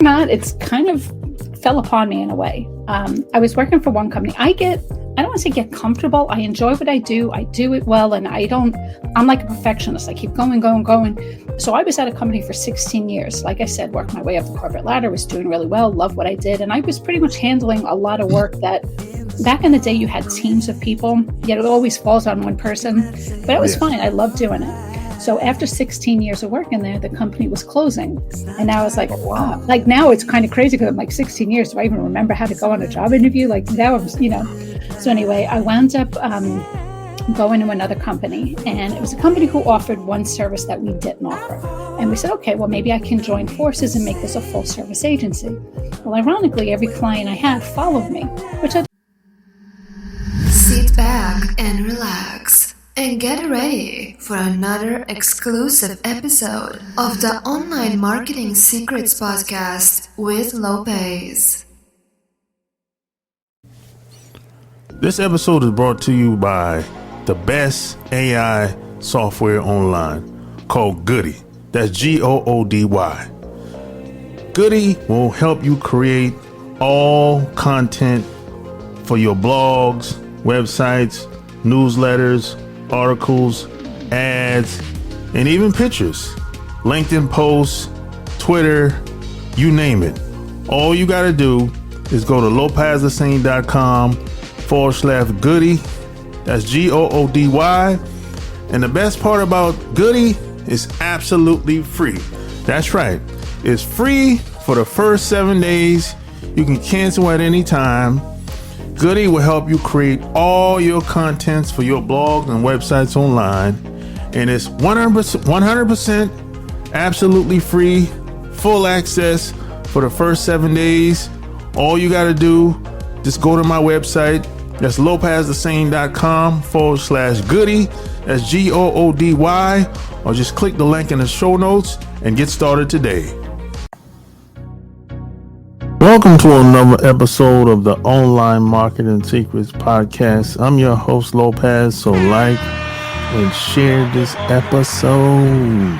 Not, it's kind of fell upon me in a way. I was working for one company. I don't want to say get comfortable. I enjoy what I do it well, and I'm like a perfectionist. I keep going. So I was at a company for 16 years. Like I said, worked my way up the corporate ladder, was doing really well, loved what I did. And I was pretty much handling a lot of work that back in the day you had teams of people, yet it always falls on one person, but it was fine. I loved doing it. So after 16 years of working there, the company was closing. And now it's like, wow. Like now it's kind of crazy because I'm like 16 years. Do I even remember how to go on a job interview? Like now I'm, So anyway, I wound up going to another company, and it was a company who offered one service that we didn't offer. And we said, okay, well, maybe I can join forces and make this a full service agency. Well, ironically, every client I had followed me, which I... Sit back and relax. And get ready for another exclusive episode of the Online Marketing Secrets Podcast with Lopez. This episode is brought to you by the best AI software online called Goody. That's Goody. Goody will help you create all content for your blogs, websites, newsletters, articles, ads, and even pictures, LinkedIn posts, Twitter, you name it. All you got to do is go to lopezthesane.com/Goody. That's Goody. And the best part about Goody is absolutely free. That's right. It's free for the first 7 days. You can cancel at any time. Goody will help you create all your contents for your blog and websites online. And it's 100% absolutely free, full access for the first 7 days. All you got to do, just go to my website. That's lopezthesane.com/Goody. That's Goody. Or just click the link in the show notes and get started today. Welcome to another episode of the Online Marketing Secrets Podcast. I'm your host, Lopez. So like and share this episode.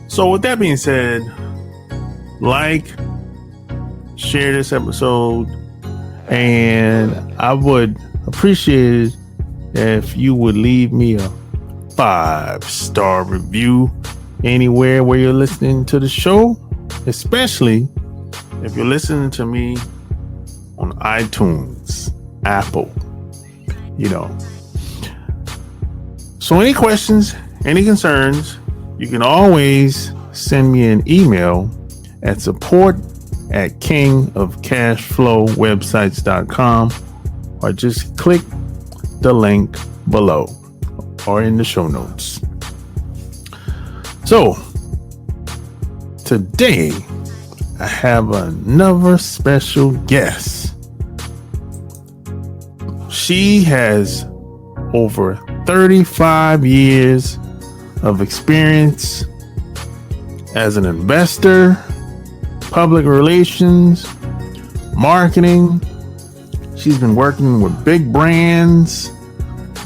So with that being said, like, share this episode, and I would appreciate it if you would leave me a 5-star review anywhere where you're listening to the show, especially if you're listening to me on iTunes, Apple, So any questions, any concerns, you can always send me an email at support@kingofcashflowwebsites.com, or just click the link below or in the show notes. So today I have another special guest. She has over 35 years of experience as an investor, public relations, marketing. She's been working with big brands,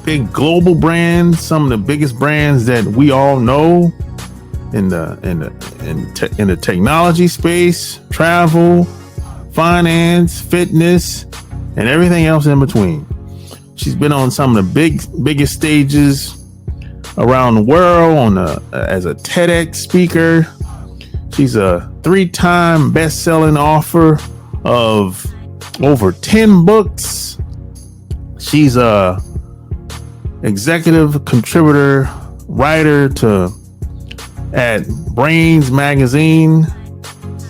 big global brands, some of the biggest brands that we all know in the technology space, travel, finance, fitness, and everything else in between. She's been on some of the biggest stages around the world as a TEDx speaker. She's a 3-time Bestselling author of over 10 books. She's a executive contributor, writer at Brainz Magazine,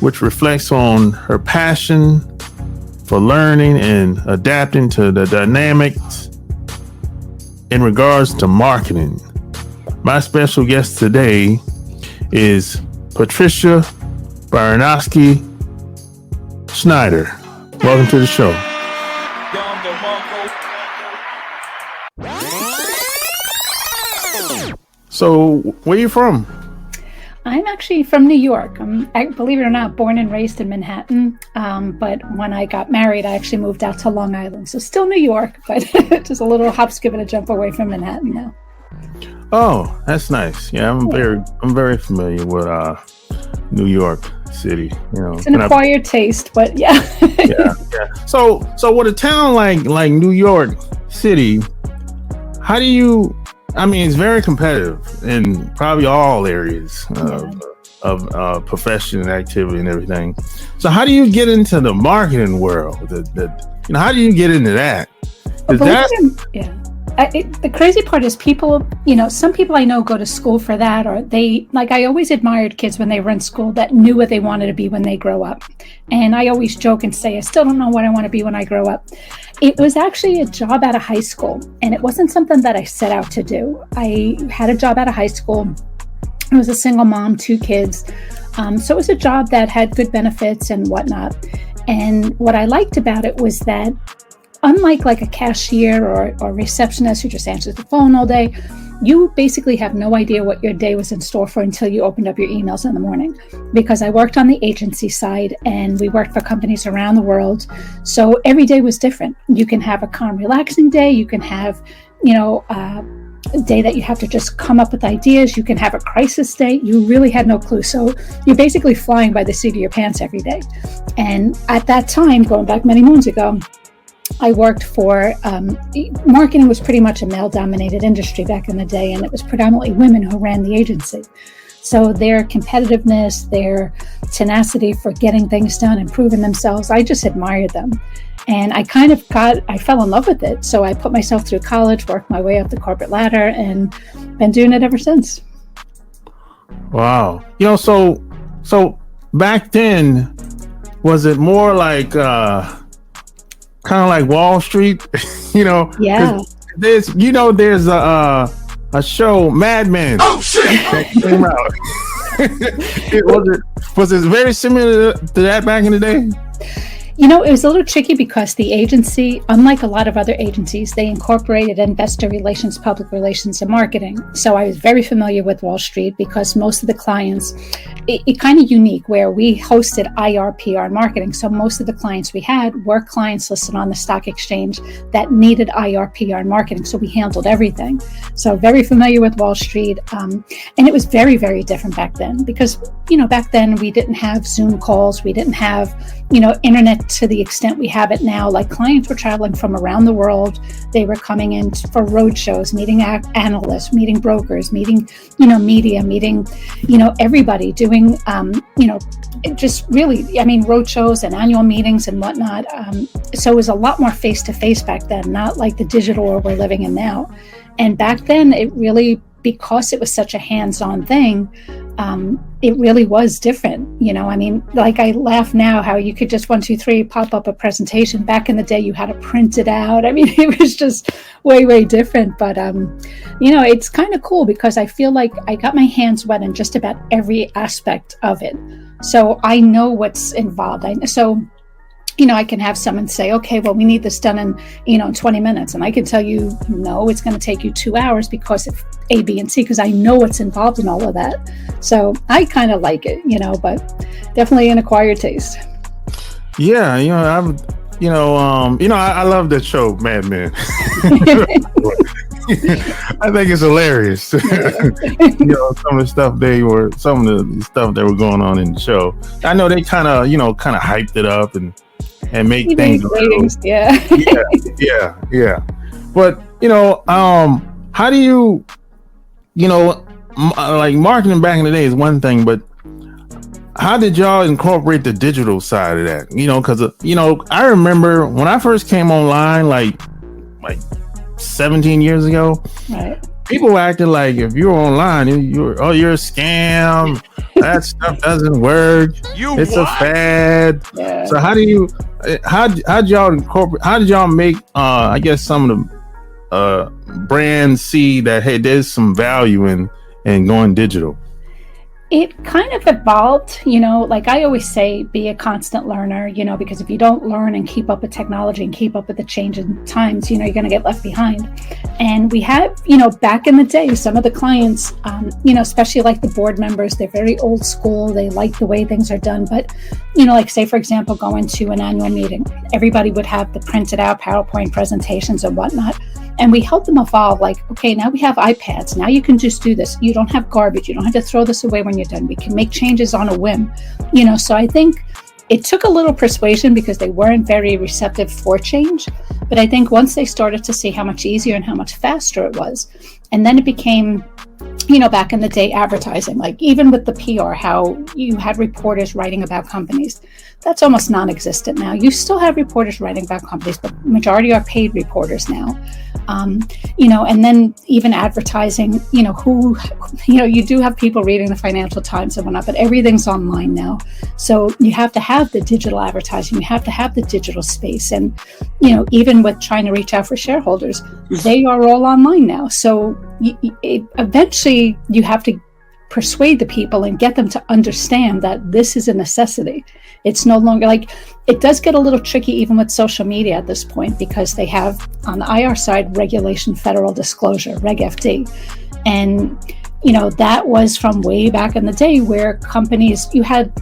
which reflects on her passion for learning and adapting to the dynamics in regards to marketing. My special guest today is Patricia Baronowski-Schneider. Welcome to the show. So, where are you from? I'm actually from New York. I'm, believe it or not, born and raised in Manhattan. But when I got married, I actually moved out to Long Island. So still New York, but just a little hop, skip, and a jump away from Manhattan now. Oh, that's nice. Yeah, I'm very familiar with New York City. It's an acquired taste, but yeah. Yeah. So with a town like New York City, how do you? I mean, it's very competitive in probably all areas of profession and activity and everything. So how do you get into the marketing world? How do you get into that? The crazy part is people, some people I know go to school for that, or I always admired kids when they were in school that knew what they wanted to be when they grow up. And I always joke and say, I still don't know what I want to be when I grow up. It was actually a job out of high school, and it wasn't something that I set out to do. I had a job out of high school. I was a single mom, 2 kids. So it was a job that had good benefits and whatnot. And what I liked about it was that unlike like a cashier or a receptionist who just answers the phone all day, you basically have no idea what your day was in store for until you opened up your emails in the morning. Because I worked on the agency side and we worked for companies around the world. So every day was different. You can have a calm, relaxing day. You can have, a day that you have to just come up with ideas. You can have a crisis day. You really had no clue. So you're basically flying by the seat of your pants every day. And at that time, going back many moons ago, I worked for, marketing was pretty much a male-dominated industry back in the day, and it was predominantly women who ran the agency. So their competitiveness, their tenacity for getting things done, improving themselves, I just admired them. And I fell in love with it. So I put myself through college, worked my way up the corporate ladder, and been doing it ever since. Wow. So back then, was it more like, kind of like Wall Street, Yeah. There's a show, Mad Men. Oh shit! That came out. Was it very similar to that back in the day? It was a little tricky because the agency, unlike a lot of other agencies, they incorporated investor relations, public relations, and marketing. So I was very familiar with Wall Street because most of the clients, it kind of unique where we hosted IR, PR, and marketing. So most of the clients we had were clients listed on the stock exchange that needed IR, PR, and marketing. So we handled everything. So very familiar with Wall Street. And it was very, very different back then because, back then we didn't have Zoom calls. We didn't have, internet to the extent we have it now. Like clients were traveling from around the world. They were coming in for road shows, meeting analysts, meeting brokers, meeting, media, meeting, everybody doing, just really, road shows and annual meetings and whatnot. So it was a lot more face-to-face back then, not like the digital world we're living in now. And back then it really, because it was such a hands-on thing, it really was different. I laugh now how you could just 1, 2, 3 pop up a presentation. Back in the day, you had to print it out. It was just way, way different. But, it's kind of cool because I feel like I got my hands wet in just about every aspect of it. So I know what's involved. I can have someone say, okay, well, we need this done in 20 minutes. And I can tell you, no, it's going to take you 2 hours because of A, B, and C, because I know what's involved in all of that. So I kind of like it, but definitely an acquired taste. Yeah. I love that show, Mad Men. I think it's hilarious. Some of the stuff that were going on in the show. I know they kind of hyped it up and make things ratings, yeah. yeah. But how do you like marketing back in the day is one thing, but how did y'all incorporate the digital side of that? Because I remember when I first came online, like 17 years ago, right? People acted like if you're online, you're a scam. That stuff doesn't work. It's a fad. Yeah. So how did y'all incorporate? How did y'all make? I guess some of the brands see that hey, there's some value in going digital. It kind of evolved, like I always say, be a constant learner, because if you don't learn and keep up with technology and keep up with the changing times, you're going to get left behind. And we have, back in the day, some of the clients, especially like the board members, they're very old school. They like the way things are done. But, like say, for example, going to an annual meeting, everybody would have the printed out PowerPoint presentations and whatnot. And we help them evolve, like, okay, now we have iPads. Now you can just do this. You don't have garbage. You don't have to throw this away when you're done. We can make changes on a whim. So I think it took a little persuasion because they weren't very receptive for change. But I think once they started to see how much easier and how much faster it was, and then it became, back in the day, advertising, like even with the PR, how you had reporters writing about companies. That's almost non-existent now. You still have reporters writing about companies, but majority are paid reporters now. And then even advertising, you do have people reading the Financial Times and whatnot, but everything's online now. So you have to have the digital advertising, you have to have the digital space. And, even with trying to reach out for shareholders, they are all online now. So eventually you have to persuade the people and get them to understand that this is a necessity. It's no longer like, it does get a little tricky even with social media at this point, because they have on the IR side regulation, federal disclosure, Reg FD. And, that was from way back in the day where companies, you had,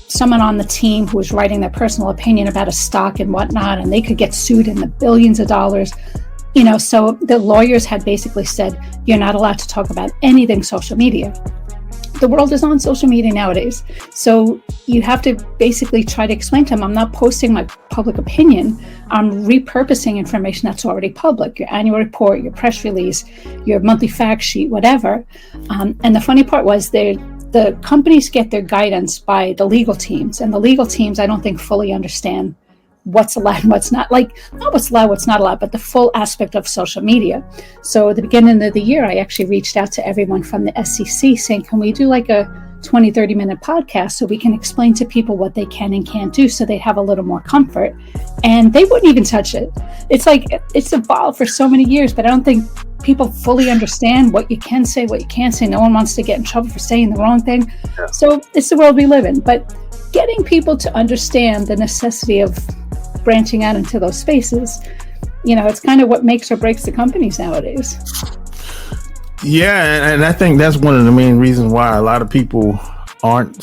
someone on the team who was writing their personal opinion about a stock and whatnot, and they could get sued in the billions of dollars. So the lawyers had basically said, you're not allowed to talk about anything social media. The world is on social media nowadays. So you have to basically try to explain to them, I'm not posting my public opinion. I'm repurposing information that's already public, your annual report, your press release, your monthly fact sheet, whatever. And the funny part was the companies get their guidance by the legal teams. And the legal teams, I don't think, fully understand what's allowed and what's not, like not what's allowed, what's not allowed, but the full aspect of social media. So at the beginning of the year, I actually reached out to everyone from the SEC saying, can we do like a 20-30 minute podcast so we can explain to people what they can and can't do so they have a little more comfort? And they wouldn't even touch it. It's like, it's evolved for so many years, but I don't think people fully understand what you can say, what you can't say. No one wants to get in trouble for saying the wrong thing. Yeah. So it's the world we live in. But getting people to understand the necessity of branching out into those spaces, it's kind of what makes or breaks the companies nowadays. Yeah, and I think that's one of the main reasons why a lot of people aren't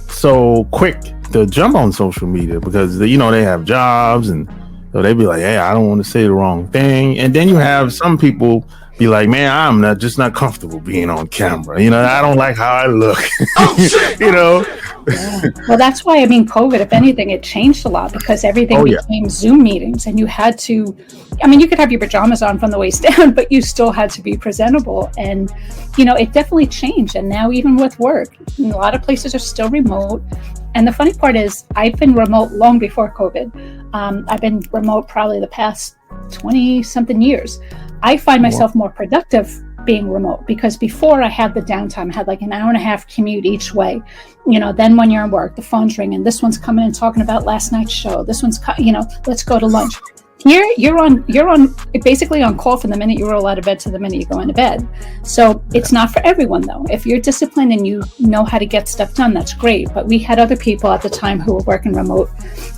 so quick to jump on social media, because they have jobs, and so they be like, hey, I don't want to say the wrong thing. And then you have some people be like, man, I'm just not comfortable being on camera. I don't like how I look. Yeah. Well, that's why, COVID, if anything, it changed a lot, because everything became Zoom meetings, and you had to, you could have your pajamas on from the waist down, but you still had to be presentable. And, it definitely changed. And now even with work, a lot of places are still remote. And the funny part is, I've been remote long before COVID. I've been remote probably the past 20 something years. I find myself more productive being remote, because before I had the downtime, I had like an hour and a half commute each way. Then when you're in work, the phone's ringing. This one's coming and talking about last night's show. This one's, let's go to lunch. Here, you're on basically on call from the minute you roll out of bed to the minute you go into bed. So it's not for everyone, though. If you're disciplined and you know how to get stuff done, that's great. But we had other people at the time who were working remote,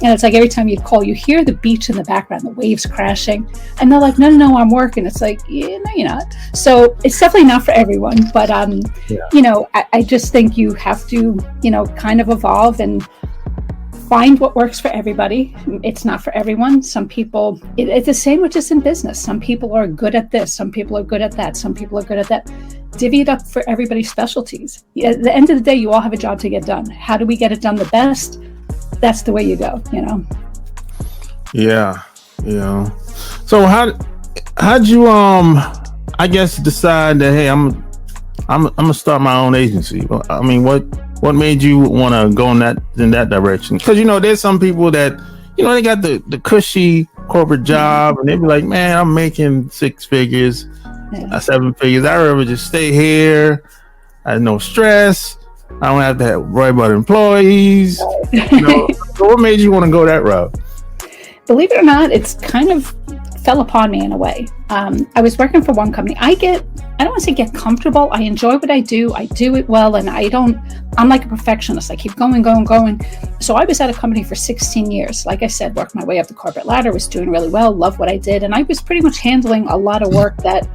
and it's like every time you call, you hear the beach in the background, the waves crashing, and they're like, no, I'm working. It's like, yeah, no, you're not. So it's definitely not for everyone. But I just think you have to kind of evolve and find what works for everybody. It's not for everyone. Some people, it's the same with just in business. Some people are good at this. Some people are good at that. Some people are good at that. Divvy it up for everybody's specialties. At the end of the day, you all have a job to get done. How do we get it done the best? That's the way you go, Yeah. So how'd you, I guess, decide that, hey, I'm gonna start my own agency? What made you want to go in that direction? Because there's some people that they got the cushy corporate job, and they be like, man, I'm making 6 figures, 7 figures. I'd rather just stay here. I have no stress. I don't have to worry about employees. So what made you want to go that route? Believe it or not, it's kind of fell upon me in a way. I was working for one company. I don't want to say get comfortable. I enjoy what I do it well, and I'm like a perfectionist. I keep going. So I was at a company for 16 years. Like I said, worked my way up the corporate ladder, was doing really well, loved what I did. And I was pretty much handling a lot of work that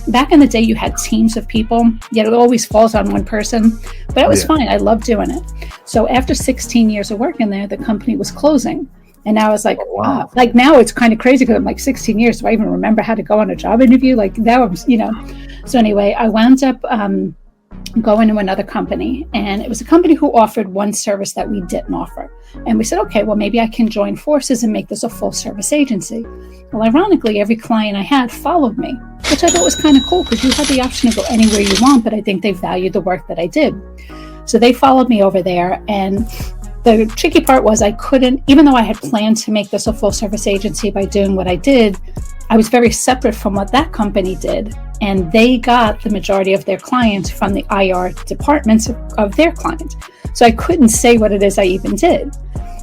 back in the day you had teams of people, yet it always falls on one person, but it was fine. I loved doing it. So after 16 years of working there, the company was closing. And now it's like, wow. like now it's kind of crazy because I'm like 16 years. Do I even remember how to go on a job interview? Like now I'm, So anyway, I wound up going to another company, and it was a company who offered one service that we didn't offer. And we said, okay, well, maybe I can join forces and make this a full service agency. Well, ironically, every client I had followed me, which I thought was kind of cool because you had the option to go anywhere you want, but I think they valued the work that I did. So they followed me over there, and the tricky part was I couldn't, even though I had planned to make this a full service agency by doing what I did, I was very separate from what that company did. And they got the majority of their clients from the IR departments of their clients. So I couldn't say what it is I even did.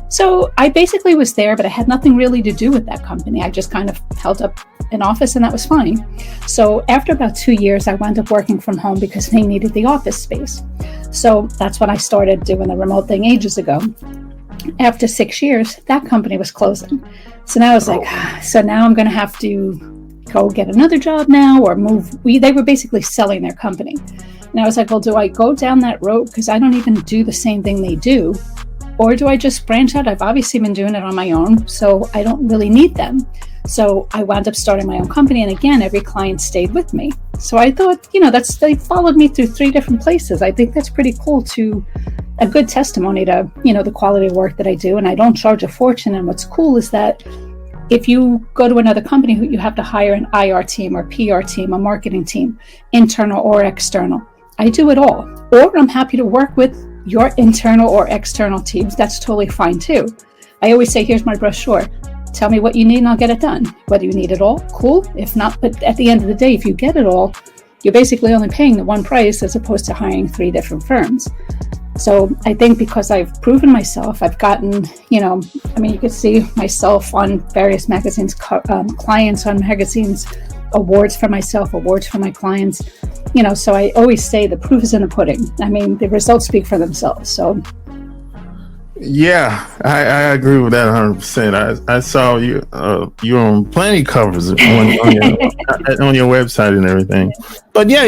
So I basically was there, but I had nothing really to do with that company. I just kind of held up an office, and that was fine. So after about 2 years, I wound up working from home because they needed the office space. So that's when I started doing the remote thing ages ago. After 6 years, that company was closing. So now I was like, so now I'm going to have to go get another job now or move. They were basically selling their company. And I was like, well, do I go down that road? Because I don't even do the same thing they do. Or do I just branch out? I've obviously been doing it on my own, so I don't really need them. So I wound up starting my own company. And again, every client stayed with me. So I thought, they followed me through 3 different places. I think that's pretty cool, to a good testimony to, the quality of work that I do. And I don't charge a fortune. And what's cool is that if you go to another company, you have to hire an IR team or PR team, a marketing team, internal or external. I do it all. Or I'm happy to work with your internal or external teams. That's totally fine too. I always say, here's my brochure. Tell me what you need and I'll get it done. Whether you need it all, cool. If not, but at the end of the day, if you get it all, you're basically only paying the one price as opposed to hiring 3 different firms. So I think because I've proven myself, I've gotten, you could see myself on various magazines, clients on magazines, awards for myself, awards for my clients, so I always say the proof is in the pudding. The results speak for themselves. So. Yeah, I agree with that 100%. I saw you you're on plenty covers on your website and everything. But yeah,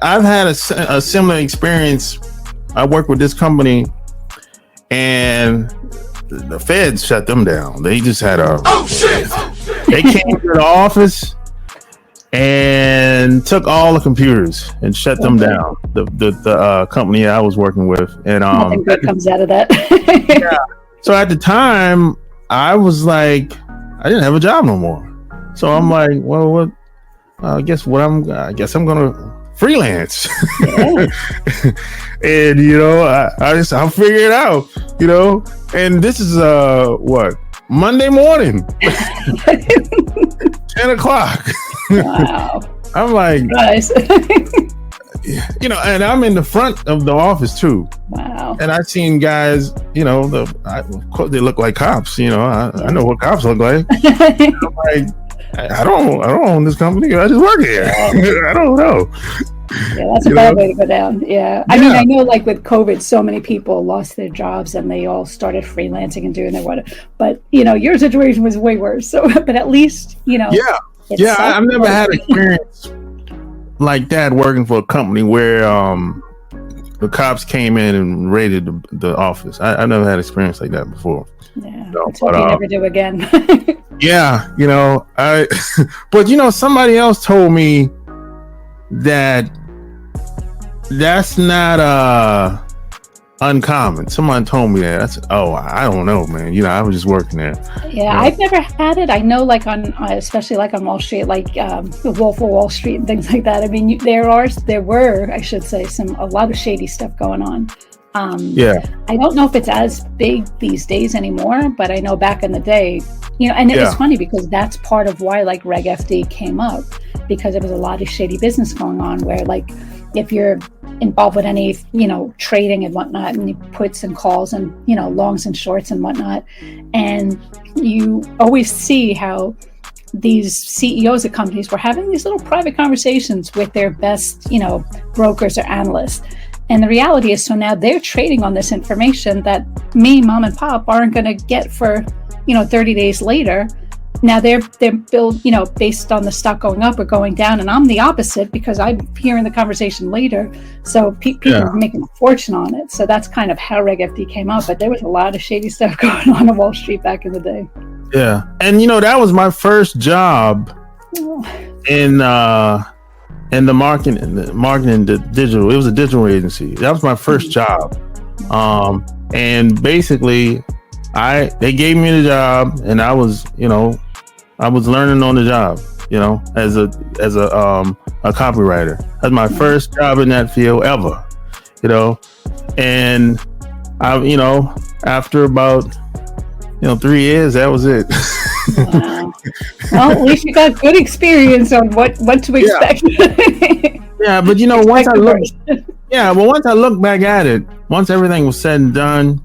I've had a similar experience. I work with this company, and the feds shut them down. They just had they came to the office and took all the computers and shut them down. The company I was working with, and nothing good comes out of that. Yeah. So at the time, I was like, I didn't have a job no more. So I'm like, well, what? I guess I'm gonna freelance. Yeah. And I'll figure it out. And this is Monday morning, 10 o'clock. Wow. I'm like, nice. And I'm in the front of the office too. Wow. And I've seen guys, of course they look like cops. I know what cops look like. I'm like, I don't own this company. I just work here. I don't know. Yeah, that's a bad way to go down. Yeah. I know like with COVID, so many people lost their jobs and they all started freelancing and doing their whatever. But, your situation was way worse. So, but at least, Yeah. I've never had experience like that working for a company where the cops came in and raided the office. I never had experience like that before. Yeah. That's what you never do again. Yeah. But somebody else told me that that's not uncommon. Someone told me that. I don't know, man. I was just working there. Yeah, I've never had it. I know, like especially like on Wall Street, like the Wolf of Wall Street and things like that. There were, I should say, a lot of shady stuff going on. I don't know if it's as big these days anymore, but I know back in the day, and it was funny because that's part of why like Reg FD came up, because there was a lot of shady business going on where like if you're involved with any, trading and whatnot, and puts and calls and, longs and shorts and whatnot. And you always see how these CEOs of companies were having these little private conversations with their best, brokers or analysts. And the reality is, so now they're trading on this information that me, mom and pop, aren't going to get for, 30 days later. Now they're built, based on the stock going up or going down, and I'm the opposite because I'm hearing the conversation later. So people are making a fortune on it. So that's kind of how Reg FD came up. But there was a lot of shady stuff going on Wall Street back in the day. Yeah, and that was my first job in the marketing, the digital. It was a digital agency. That was my first job, and basically, they gave me the job, and I was learning on the job, as a copywriter. That's my first job in that field ever, and I, after about 3 years, that was it. Wow. Well, at least you got good experience on what to expect. Yeah, but once I look back at it, once everything was said and done,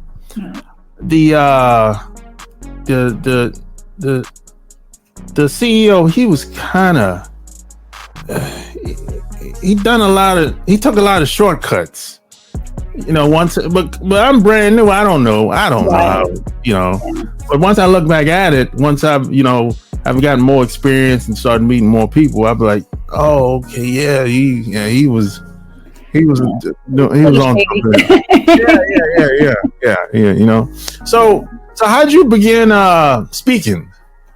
the CEO, he was kind of he took a lot of shortcuts. But I'm brand new. I don't know how, but once I look back at it, once I've gotten more experience and started meeting more people, I'll be like, oh, okay, yeah, he was on something. Yeah. So how'd you begin speaking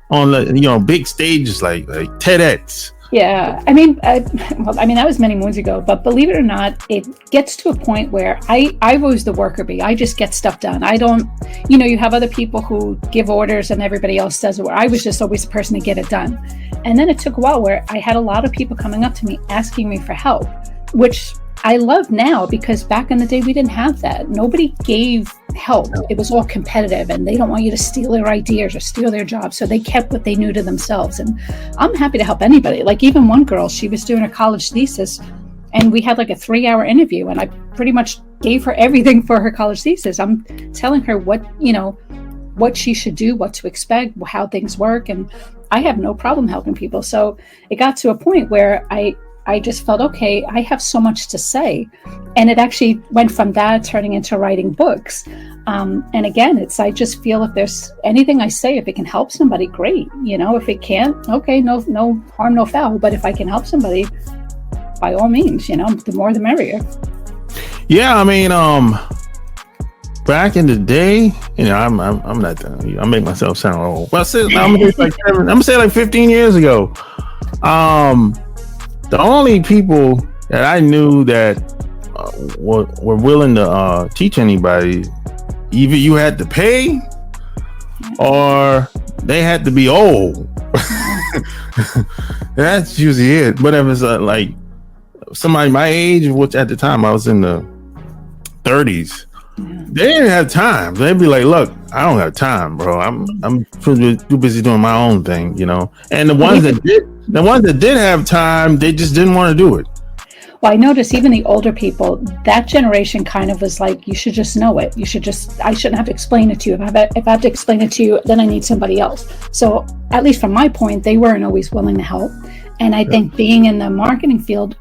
on the big stages like TEDx? Yeah, I mean, that was many moons ago, but believe it or not, it gets to a point where I was the worker bee. I just get stuff done. I don't, you have other people who give orders and everybody else does it. I was just always the person to get it done. And then it took a while where I had a lot of people coming up to me asking me for help, which I love now because back in the day, we didn't have that. Nobody gave help. It was all competitive and they don't want you to steal their ideas or steal their jobs. So they kept what they knew to themselves. And I'm happy to help anybody. Like even one girl, she was doing her college thesis and we had like a 3-hour interview and I pretty much gave her everything for her college thesis. I'm telling her what she should do, what to expect, how things work. And I have no problem helping people. So it got to a point where I just felt, okay, I have so much to say. And it actually went from that turning into writing books. And again, I just feel if there's anything I say, if it can help somebody, great. If it can't, okay, no harm, no foul. But if I can help somebody, by all means, the more the merrier. Yeah, I mean, back in the day, I'm not, I make myself sound old. Well, I'm gonna say like 15 years ago. The only people that I knew that were willing to teach anybody, either you had to pay or they had to be old. That's usually it. But if it's like somebody my age, which at the time I was in the 30s, they didn't have time. They'd be like, "Look, I don't have time, bro. I'm too busy doing my own thing, And the ones that did have time, they just didn't want to do it. Well, I notice even the older people, that generation kind of was like, you should just know it. I shouldn't have to explain it to you. If I have to explain it to you, then I need somebody else. So at least from my point, they weren't always willing to help. And I think being in the marketing field,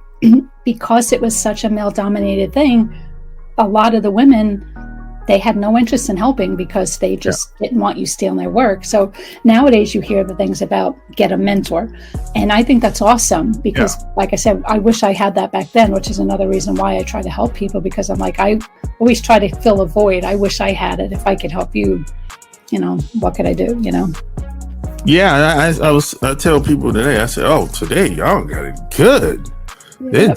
because it was such a male-dominated thing, a lot of the women, they had no interest in helping because they just didn't want you stealing their work. So nowadays you hear the things about get a mentor. And I think that's awesome because like I said, I wish I had that back then, which is another reason why I try to help people, because I'm like, I always try to fill a void. I wish I had it. If I could help you, what could I do, Yeah, I tell people today, I said, oh, today y'all got it good. Yeah.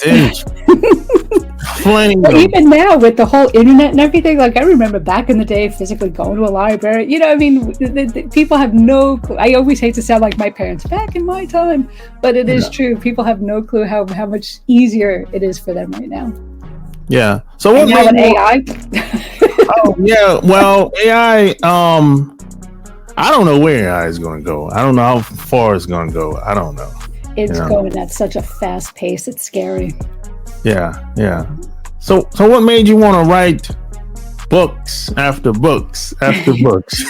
Plenty. But even now with the whole internet and everything, like I remember back in the day physically going to a library, the people have no clue. I always hate to sound like my parents back in my time, but it is true. People have no clue how much easier it is for them right now. Yeah. So what now with AI? Oh yeah. Well, AI, I don't know where AI is going to go. I don't know how far it's going to go. I don't know. It's going at such a fast pace. It's scary. Yeah. So what made you want to write books after books after books?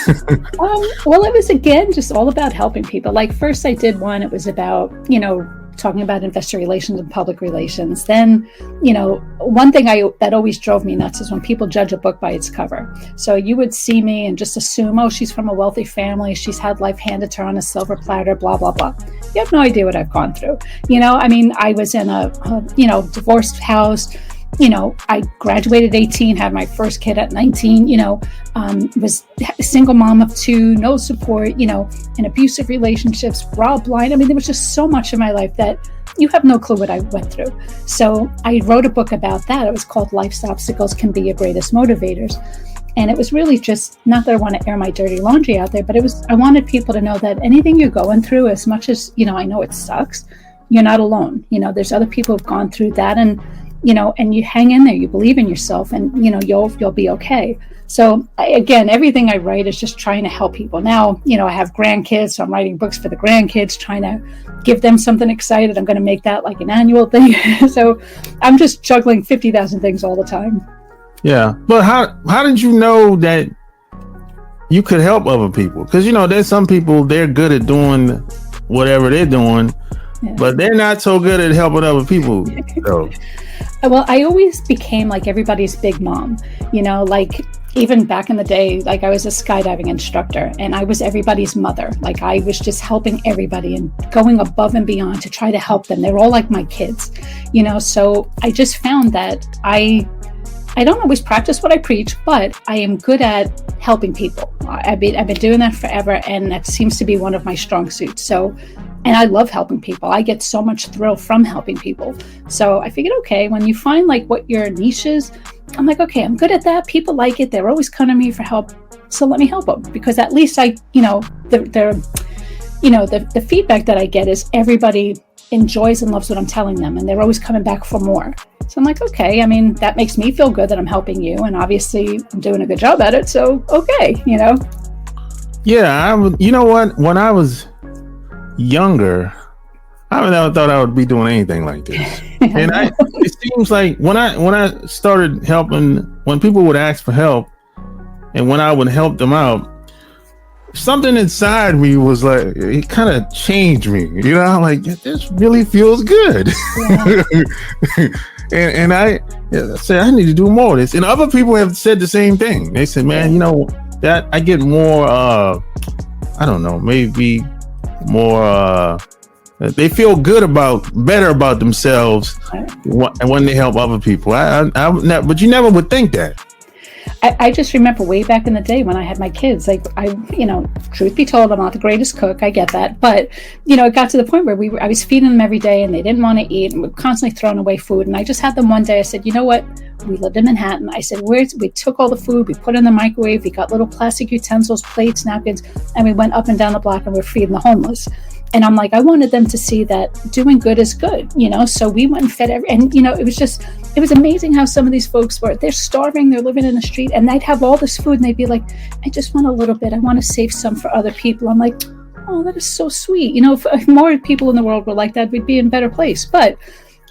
Well, it was again just all about helping people. Like first I did one. It was about talking about investor relations and public relations. Then, one thing that always drove me nuts is when people judge a book by its cover. So you would see me and just assume, oh, she's from a wealthy family. She's had life handed to her on a silver platter, blah, blah, blah. You have no idea what I've gone through. I was in a divorced house. I graduated at 18, had my first kid at 19, was a single mom of 2, no support, in abusive relationships, robbed blind. There was just so much in my life that you have no clue what I went through. So I wrote a book about that. It was called Life's Obstacles Can Be Your Greatest Motivators. And it was really just, not that I want to air my dirty laundry out there, but I wanted people to know that anything you're going through, as much as, I know it sucks, you're not alone. There's other people who've gone through that, and you hang in there, you believe in yourself, and, you'll be okay. So again, everything I write is just trying to help people. Now, I have grandkids, so I'm writing books for the grandkids, trying to give them something excited. I'm going to make that like an annual thing. So I'm just juggling 50,000 things all the time. Yeah. But how did you know that you could help other people? Because, there's some people, they're good at doing whatever they're doing, but they're not so good at helping other people. So. Well, I always became like everybody's big mom, even back in the day, I was a skydiving instructor and I was everybody's mother. I was just helping everybody and going above and beyond to try to help them. They're all like my kids, so I just found that I don't always practice what I preach, but I am good at helping people. I've been doing that forever, and that seems to be one of my strong suits. So, and I love helping people. I get so much thrill from helping people. So I figured, okay, when you find what your niche is, I'm like, okay, I'm good at that. People like it. They're always coming to me for help. So let me help them, because at least the feedback that I get is everybody enjoys and loves what I'm telling them, and they're always coming back for more. So I'm like, okay, that makes me feel good that I'm helping you, and obviously I'm doing a good job at it. So, okay, Yeah, you know what? When I was younger, I never thought I would be doing anything like this. And it seems like when I started helping, when people would ask for help, and when I would help them out, something inside me was like, it kind of changed me. This really feels good. Yeah. and I said, I need to do more of this. And other people have said the same thing. They said, man, that I get more, I don't know, maybe more, they feel better about themselves when they help other people. But you never would think that. I just remember way back in the day when I had my kids, truth be told, I'm not the greatest cook. I get that. But, it got to the point where I was feeding them every day and they didn't want to eat, and we were constantly throwing away food. And I just had them one day. I said, you know what? We lived in Manhattan. I said, we took all the food, we put it in the microwave, we got little plastic utensils, plates, napkins, and we went up and down the block and we're feeding the homeless. And I'm like, I wanted them to see that doing good is good, so we went and fed it was amazing how some of these folks they're starving, they're living in the street, and they'd have all this food and they'd be like, I just want a little bit, I want to save some for other people. I'm like, oh, that is so sweet. If more people in the world were like that, we'd be in a better place. But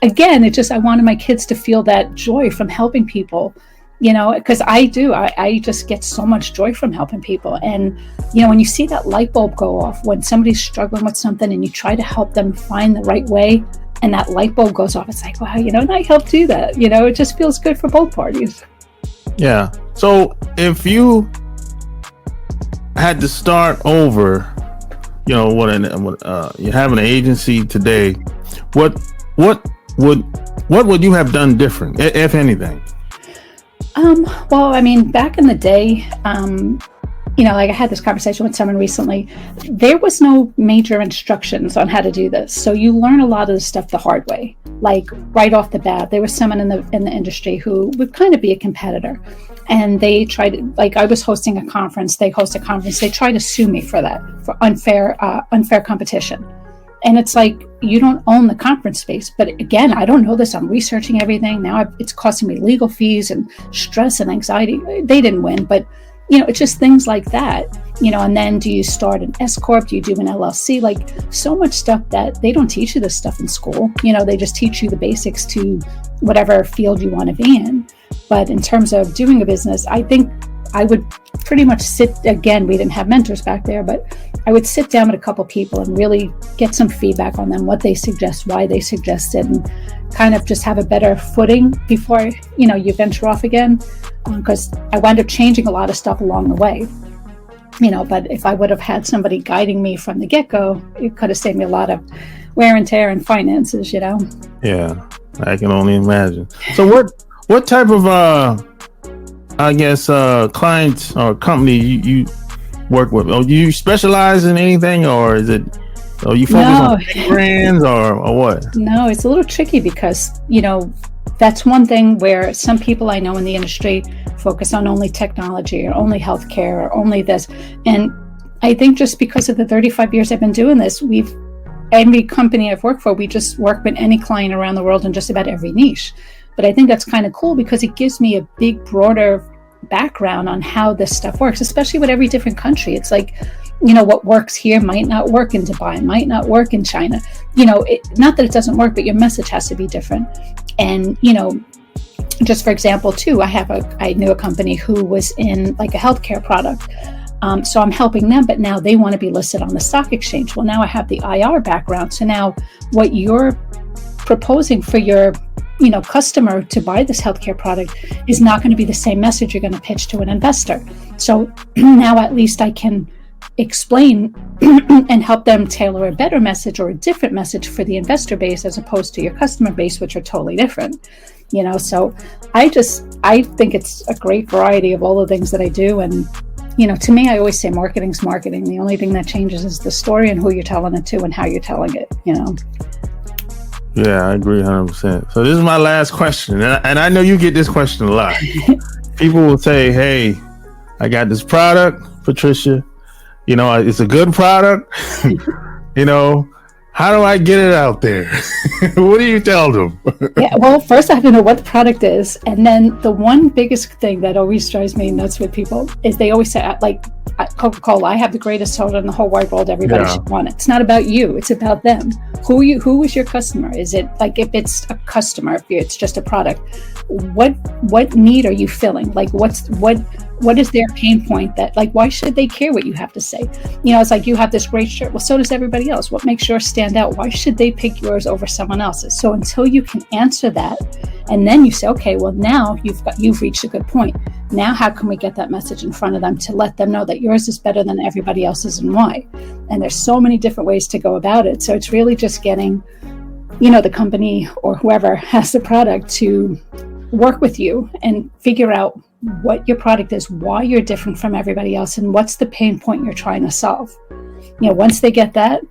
again, I wanted my kids to feel that joy from helping people, because I do. I just get so much joy from helping people. And, when you see that light bulb go off, when somebody's struggling with something and you try to help them find the right way, and that light bulb goes off, it's like, wow, and I helped do that. It just feels good for both parties. Yeah. So if you had to start over, you have an agency today, what would you have done different, if anything? Well, back in the day, I had this conversation with someone recently. There was no major instructions on how to do this. So you learn a lot of the stuff the hard way. Right off the bat, there was someone in the industry who would kind of be a competitor. And they tried, I was hosting a conference, they host a conference, they tried to sue me for that, for unfair competition. And it's like, you don't own the conference space. But again, I don't know this. I'm researching everything. Now it's costing me legal fees and stress and anxiety. They didn't win, but it's just things like that, and then do you start an S Corp? Do you do an LLC? So much stuff that they don't teach you this stuff in school. They just teach you the basics to whatever field you want to be in. But in terms of doing a business, I think I would pretty much again, we didn't have mentors back there, but I would sit down with a couple people and really get some feedback on them, what they suggest, why they suggest it, and kind of just have a better footing before, you venture off again. Because I wound up changing a lot of stuff along the way, but if I would have had somebody guiding me from the get-go, it could have saved me a lot of wear and tear and finances, Yeah, I can only imagine. So what type of, clients or company you work with? Oh, do you specialize in anything, or is it, you focus on big brands or what? No, it's a little tricky because, that's one thing where some people I know in the industry focus on only technology or only healthcare or only this. And I think just because of the 35 years I've been doing this, every company I've worked for, we just work with any client around the world in just about every niche. But I think that's kind of cool because it gives me a big, broader background on how this stuff works, especially with every different country. It's like, what works here might not work in Dubai, might not work in China. Not that it doesn't work, but your message has to be different. And, just for example, too, I knew a company who was in like a healthcare product. So I'm helping them, but now they want to be listed on the stock exchange. Well, now I have the IR background. So now what you're proposing for your customer to buy this healthcare product is not going to be the same message you're going to pitch to an investor. So now at least I can explain and help them tailor a better message or a different message for the investor base as opposed to your customer base, which are totally different. So I think it's a great variety of all the things that I do. And, to me, I always say marketing's marketing. The only thing that changes is the story and who you're telling it to and how you're telling it, Yeah, I agree 100%. So this is my last question. And I know you get this question a lot. People will say, hey, I got this product, Patricia. It's a good product. How do I get it out there? What do you tell them? Yeah, well, first I have to know what the product is. And then the one biggest thing that always drives me nuts with people is they always say, like, Coca-Cola, I have the greatest soda in the whole wide world. Everybody should want it. It's not about you. It's about them. Who is your customer? Is it like, if it's a customer, if it's just a product, what need are you filling? Like, what is their pain point that, like, why should they care what you have to say? It's like, you have this great shirt. Well, so does everybody else. What makes yours stand out? Why should they pick yours over someone else's? So until you can answer that, and then you say, okay, well, now you've reached a good point. Now, how can we get that message in front of them to let them know that yours is better than everybody else's and why? And there's so many different ways to go about it. So it's really just getting, the company or whoever has the product to work with you and figure out what your product is, why you're different from everybody else, and what's the pain point you're trying to solve. Once they get that,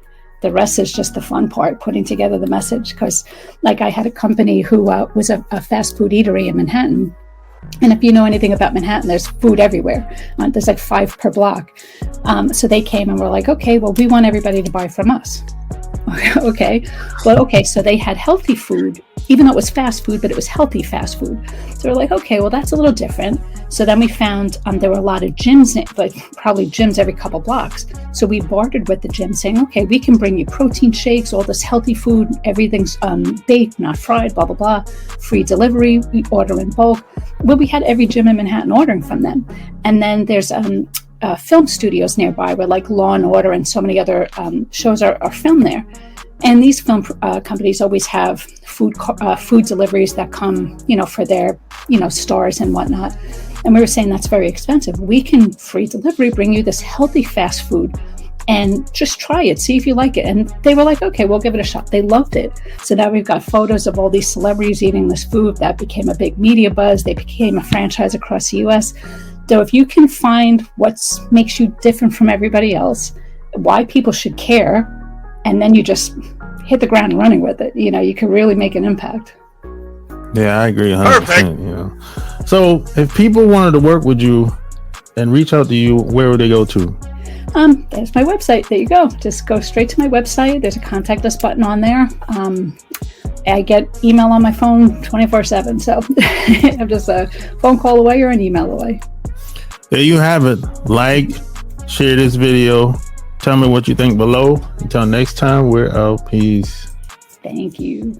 the rest is just the fun part, putting together the message. Because like, I had a company who was a fast food eatery in Manhattan. And if you know anything about Manhattan, there's food everywhere. There's like 5 per block. So they came and were like, okay, well, we want everybody to buy from us. Okay. Well, okay. So they had healthy food, even though it was fast food, but it was healthy fast food. So we're like, okay, well, that's a little different. So then we found there were a lot of gyms, like probably gyms every couple blocks. So we bartered with the gym saying, okay, we can bring you protein shakes, all this healthy food, everything's baked, not fried, blah, blah, blah, free delivery, we order in bulk. Well, we had every gym in Manhattan ordering from them. And then there's film studios nearby where like Law and Order and so many other shows are filmed there. And these film companies always have food deliveries that come, for their, stars and whatnot. And we were saying that's very expensive. We can free delivery, bring you this healthy fast food and just try it, see if you like it. And they were like, okay, we'll give it a shot. They loved it. So now we've got photos of all these celebrities eating this food. That became a big media buzz. They became a franchise across the US. So if you can find what makes you different from everybody else, why people should care, and then you just hit the ground running with it, you can really make an impact. Yeah, I agree 100%. So if people wanted to work with you and reach out to you, where would they go to? There's my website. There you go. Just go straight to my website. There's a contact us button on there. I get email on my phone 24/7. So I'm just a phone call away or an email away. There you have it. Like, share this video. Tell me what you think below. Until next time, we're out. Peace. Thank you.